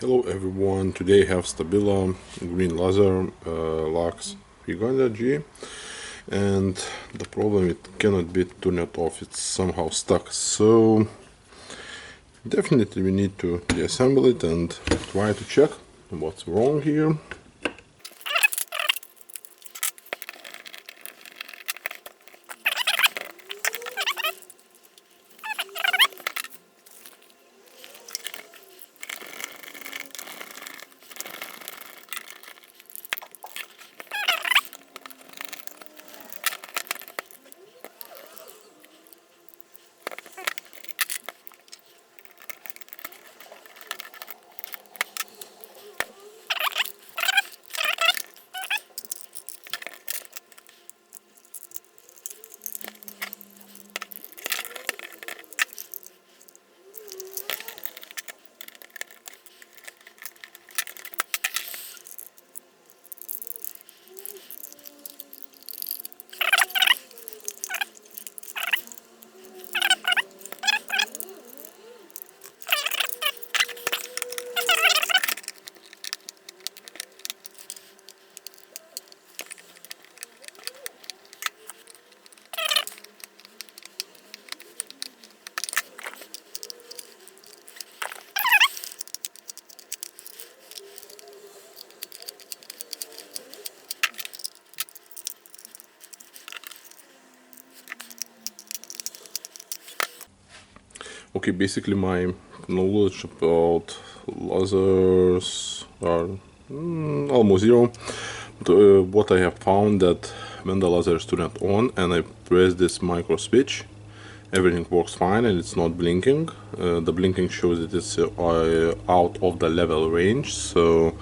Hello everyone, today I have Stabila green laser LX300G, and the problem, it cannot be turned off, it's somehow stuck, so definitely we need to deassemble it and try to check what's wrong here. Okay, basically my knowledge about lasers are almost zero. But, what I have found that when the laser is turned on and I press this micro switch, everything works fine and it's not blinking. The blinking shows that it's out of the level range, so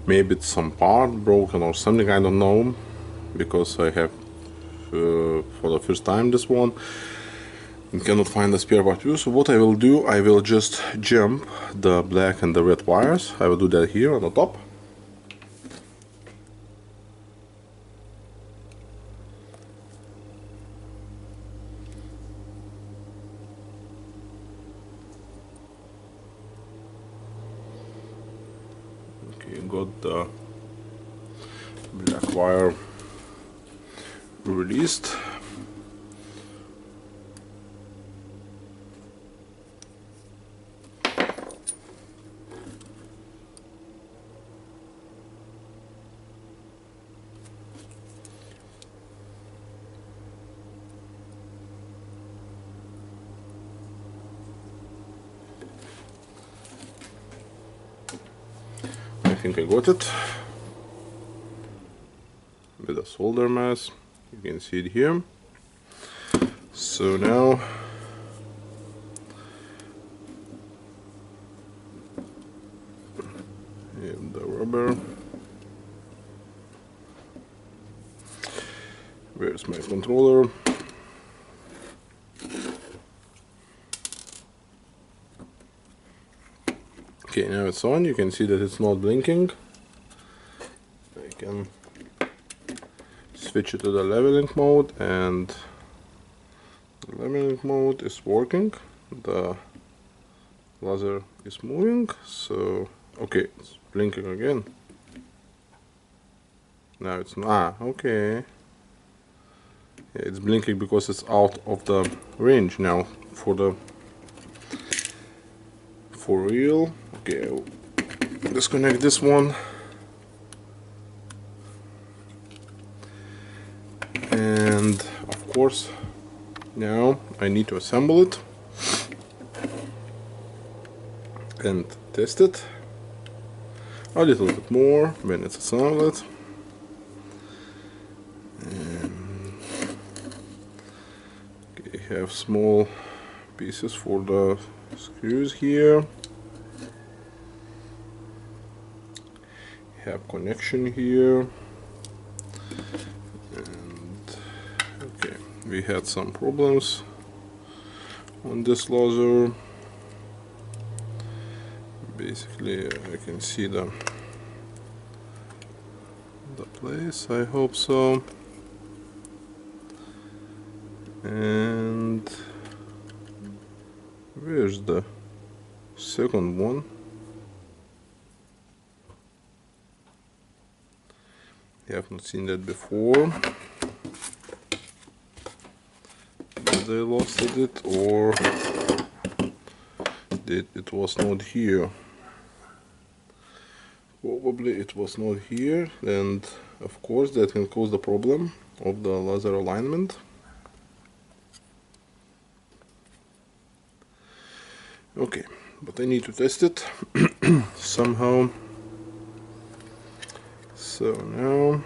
maybe it's some part broken or something, I don't know, because I have for the first time this one and cannot find the spare part view. So what I will do, I will just jump the black and the red wires. I will do that here on the top. Okay, got the black wire released. I think I got it with a solder mass. You can see it here. So now and the rubber. Where's my controller? Okay, now it's on. You can see that it's not blinking. I can switch it to the leveling mode, and the leveling mode is working. The laser is moving, so okay, it's blinking again. Now it's not. Okay. Yeah, it's blinking because it's out of the range now for real. Okay, I'll disconnect this one. And of course, now I need to assemble it and test it a little bit more when it's assembled. And okay, have small pieces for the screws here. Have connection here. Okay, we had some problems on this laser. Basically, I can see the place, I hope so. And where's the second one? have not seen that before. Did I lost it, or it was not here? Probably it was not here, and of course that can cause the problem of the laser alignment. Okay, but I need to test it somehow. So now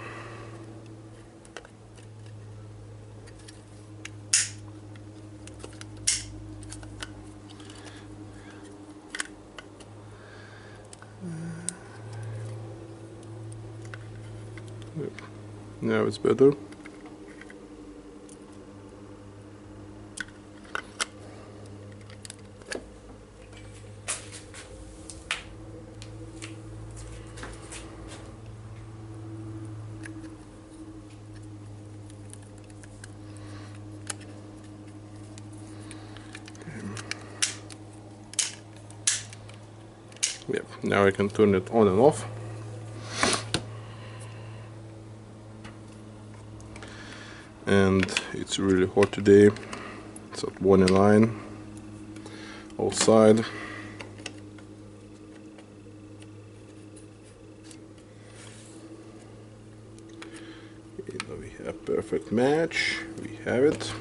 it's better. Yep, now I can turn it on and off. And it's really hot today. It's at 1:09 outside. We have perfect match. We have it.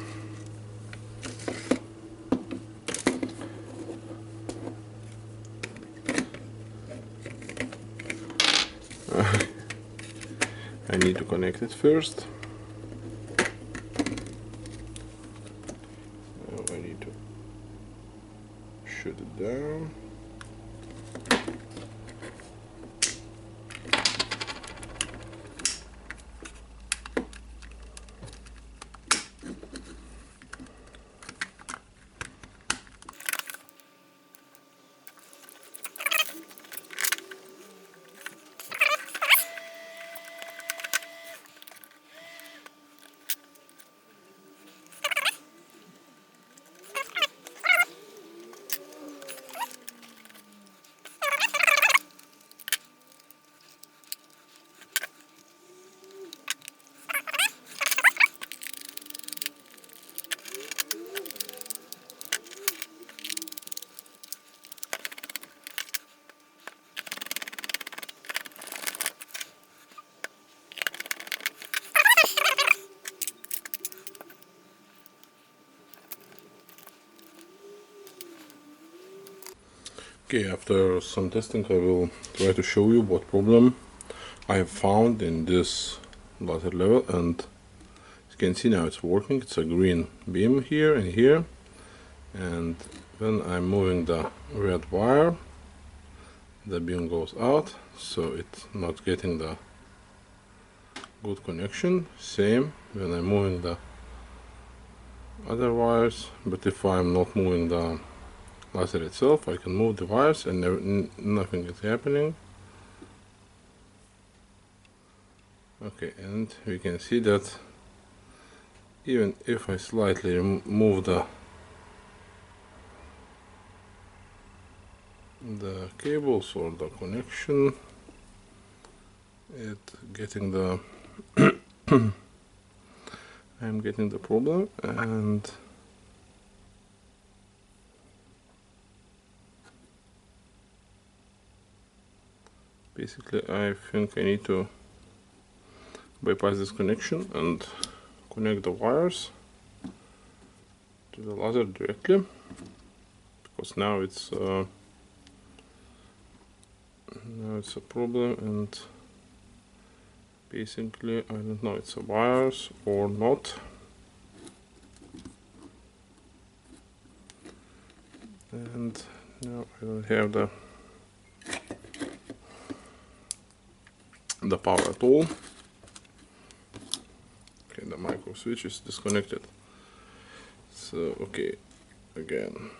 I need to connect it first. Now I need to shut it down. Okay, after some testing I will try to show you what problem I have found in this laser level, and as you can see now it's working. It's a green beam here and here, and when I'm moving the red wire the beam goes out, so it's not getting the good connection. Same when I'm moving the other wires, but if I'm not moving the laser itself, I can move the wires and nothing is happening. Okay, and we can see that even if I slightly move the cables or the connection, I'm getting the problem. And basically I think I need to bypass this connection and connect the wires to the laser directly, because now it's a problem, and basically I don't know it's a wires or not. And now I don't have the power at all. Okay, the micro switch is disconnected. So okay, again,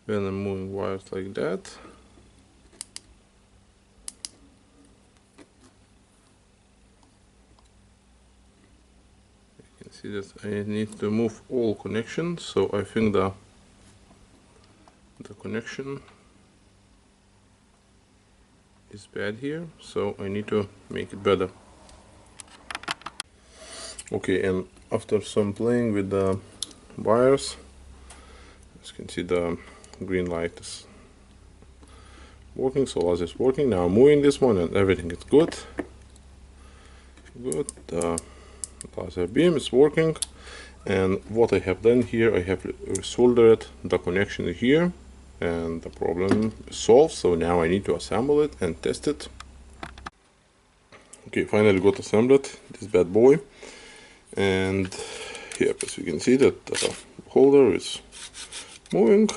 when I'm moving wires like that, you can see that I need to move all connections. So I think the is bad here, so I need to make it better. Okay, and after some playing with the wires, as you can see, the green light is working, so laser is working. Now I'm moving this one and everything is good. Good, the laser beam is working. And what I have done here, I have soldered the connection here, and the problem is solved. So now I need to assemble it and test it. Okay, finally got assembled this bad boy, and here, as you can see, that the holder is moving,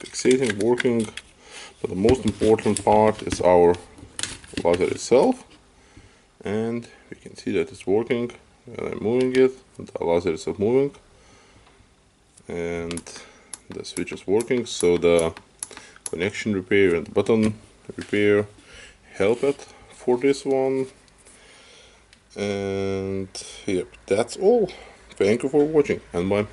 fixating, working. But the most important part is our laser itself, and we can see that it's working. And I'm moving it, the laser is moving, and the switch is working. So the connection repair and button repair help it for this one. And yep, that's all. Thank you for watching, and bye.